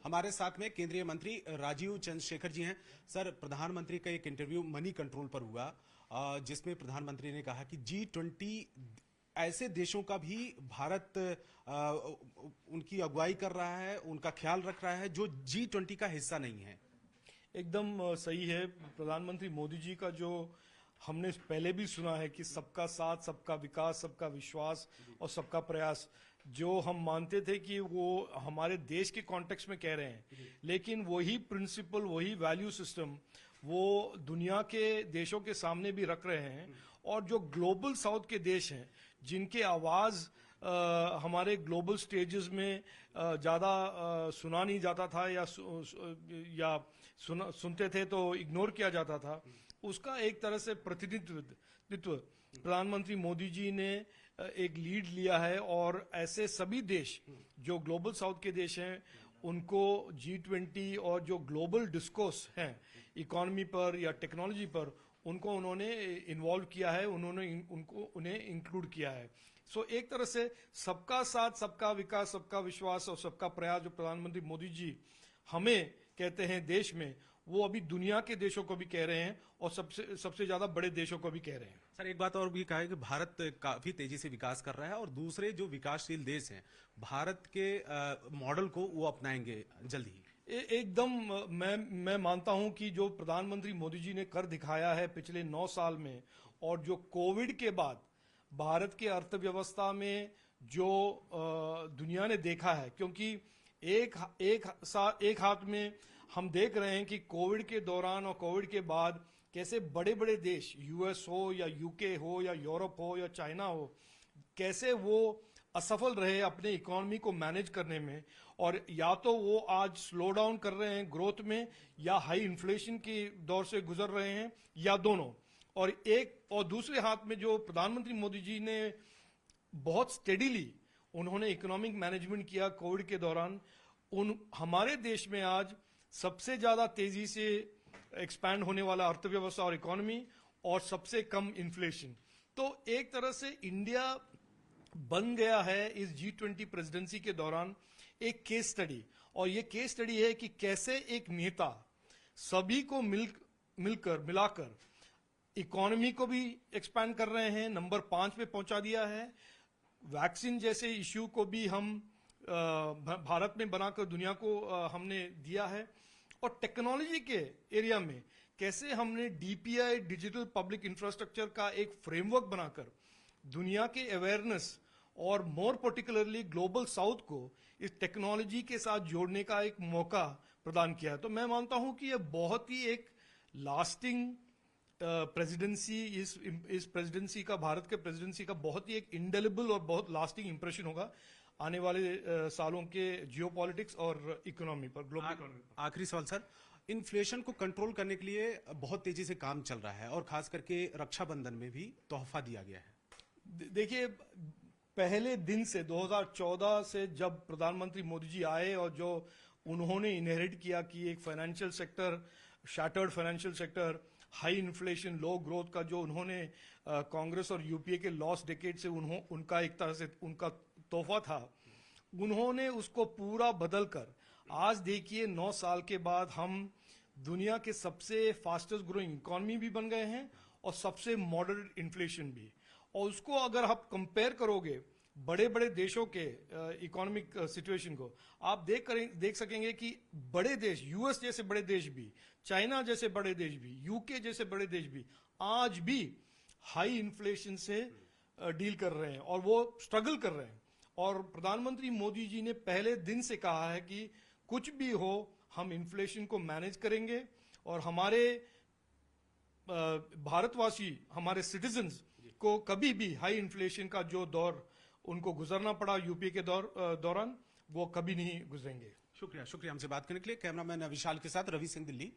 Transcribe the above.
हमारे साथ में केंद्रीय मंत्री राजीव चंद्रशेखर जी हैं। सर, प्रधानमंत्री का एक इंटरव्यू मनी कंट्रोल पर हुआ, जिसमें प्रधानमंत्री ने कहा कि G20 ऐसे देशों का भी भारत उनकी अगुवाई कर रहा है, उनका ख्याल रख रहा है जो G20 का हिस्सा नहीं है। एकदम सही है। प्रधानमंत्री मोदी जी का जो हमने पहले भी सुना है कि सबका साथ, सबका विकास, सबका विश्वास और सबका प्रयास, जो हम मानते थे कि वो हमारे देश के कॉन्टेक्स्ट में कह रहे हैं, लेकिन वही प्रिंसिपल, वही वैल्यू सिस्टम वो दुनिया के देशों के सामने भी रख रहे हैं। और जो ग्लोबल साउथ के देश हैं, जिनके आवाज हमारे ग्लोबल स्टेजेस में ज़्यादा सुना नहीं जाता था या सुनते थे तो इग्नोर किया जाता था, उसका एक तरह से प्रतिनिधित्व प्रधानमंत्री मोदी जी ने एक लीड लिया है। और ऐसे सभी देश जो ग्लोबल साउथ के देश हैं, उनको G20 और जो ग्लोबल डिस्कोर्स हैं इकोनॉमी पर या टेक्नोलॉजी पर, उनको उन्होंने इन्वॉल्व किया है, उन्हें इंक्लूड किया है। सो एक तरह से सबका साथ, सबका विकास, सबका विश्वास और सबका प्रयास जो प्रधानमंत्री मोदी जी हमें कहते हैं देश में, वो अभी दुनिया के देशों को भी कह रहे हैं और सबसे ज्यादा बड़े देशों को भी कह रहे हैं। सर, एक बात और भी कहा है कि भारत काफी तेजी से विकास कर रहा है और दूसरे जो विकासशील देश हैं भारत के मॉडल को वो अपनाएंगे जल्द ही। एकदम मैं मानता हूं कि जो प्रधानमंत्री मोदी जी ने कर दिखाया है पिछले 9 साल में, और जो कोविड के बाद भारत की अर्थव्यवस्था में जो दुनिया ने देखा है, क्योंकि एक हाथ में हम देख रहे हैं कि कोविड के दौरान और कोविड के बाद कैसे बड़े बड़े देश, यूएस हो या यूके हो या यूरोप हो या चाइना हो, कैसे वो असफल रहे अपने इकोनॉमी को मैनेज करने में। और या तो वो आज स्लो डाउन कर रहे हैं ग्रोथ में, या हाई इन्फ्लेशन के दौर से गुजर रहे हैं, या दोनों। और दूसरे हाथ में जो प्रधानमंत्री मोदी जी ने बहुत स्टेडीली उन्होंने इकोनॉमिक मैनेजमेंट किया कोविड के दौरान, हमारे देश में आज सबसे ज्यादा तेजी से एक्सपैंड होने वाला अर्थव्यवस्था और इकोनॉमी, और सबसे कम इन्फ्लेशन। तो एक तरह से इंडिया बन गया है इस G20 प्रेसिडेंसी के दौरान एक केस स्टडी। और ये केस स्टडी है कि कैसे एक नेता सभी को मिलाकर इकोनॉमी को भी एक्सपैंड कर रहे हैं, नंबर 5 पे पहुंचा दिया है। वैक्सीन जैसे इश्यू को भी हम भारत में बनाकर दुनिया को हमने दिया है। और टेक्नोलॉजी के एरिया में कैसे हमने DPI, डिजिटल पब्लिक इंफ्रास्ट्रक्चर का एक फ्रेमवर्क बनाकर दुनिया के अवेयरनेस और मोर पर्टिकुलरली ग्लोबल साउथ को इस टेक्नोलॉजी के साथ जोड़ने का एक मौका प्रदान किया है। तो मैं मानता हूं कि यह बहुत ही एक लास्टिंग प्रेसिडेंसी, इस प्रेसिडेंसी का, भारत के प्रेसिडेंसी का बहुत ही एक इंडेलिबल और बहुत लास्टिंग इंप्रेशन होगा आने वाले सालों के जियोपॉलिटिक्स और इकोनॉमी पर, ग्लोबल इकोनॉमी पर। आखिरी सवाल सर, इन्फ्लेशन को कंट्रोल करने के लिए बहुत तेजी से काम चल रहा है और खास करके रक्षाबंधन में भी तोहफा दिया गया है। देखिए, पहले दिन से 2014 से जब प्रधानमंत्री मोदी जी आए और जो उन्होंने इनहेरिट किया कि एक financial sector, shattered financial sector, high inflation, low growth का जो उन्होंने कांग्रेस और यूपीए के लॉस्ट डेकेड से उनका एक तरह से उनका तोहफा था, उन्होंने उसको पूरा बदलकर आज देखिए 9 साल के बाद हम दुनिया के सबसे फास्टेस्ट ग्रोइंग इकोनॉमी भी बन गए हैं और सबसे मॉडरेट इन्फ्लेशन भी। और उसको अगर आप कंपेयर करोगे बड़े बड़े देशों के इकोनॉमिक सिचुएशन को, आप देख सकेंगे कि बड़े देश, यूएस जैसे बड़े देश भी, चाइना जैसे बड़े देश भी, यूके जैसे बड़े देश भी आज भी हाई इन्फ्लेशन से डील कर रहे हैं और वो स्ट्रगल कर रहे हैं। और प्रधानमंत्री मोदी जी ने पहले दिन से कहा है कि कुछ भी हो हम इन्फ्लेशन को मैनेज करेंगे और हमारे भारतवासी, हमारे सिटीजन्स को कभी भी हाई इन्फ्लेशन का जो दौर उनको गुजरना पड़ा यूपीए के दौरान, वो कभी नहीं गुजरेंगे। शुक्रिया हमसे बात करने के लिए। कैमरामैन विशाल के साथ रवि सिंह, दिल्ली।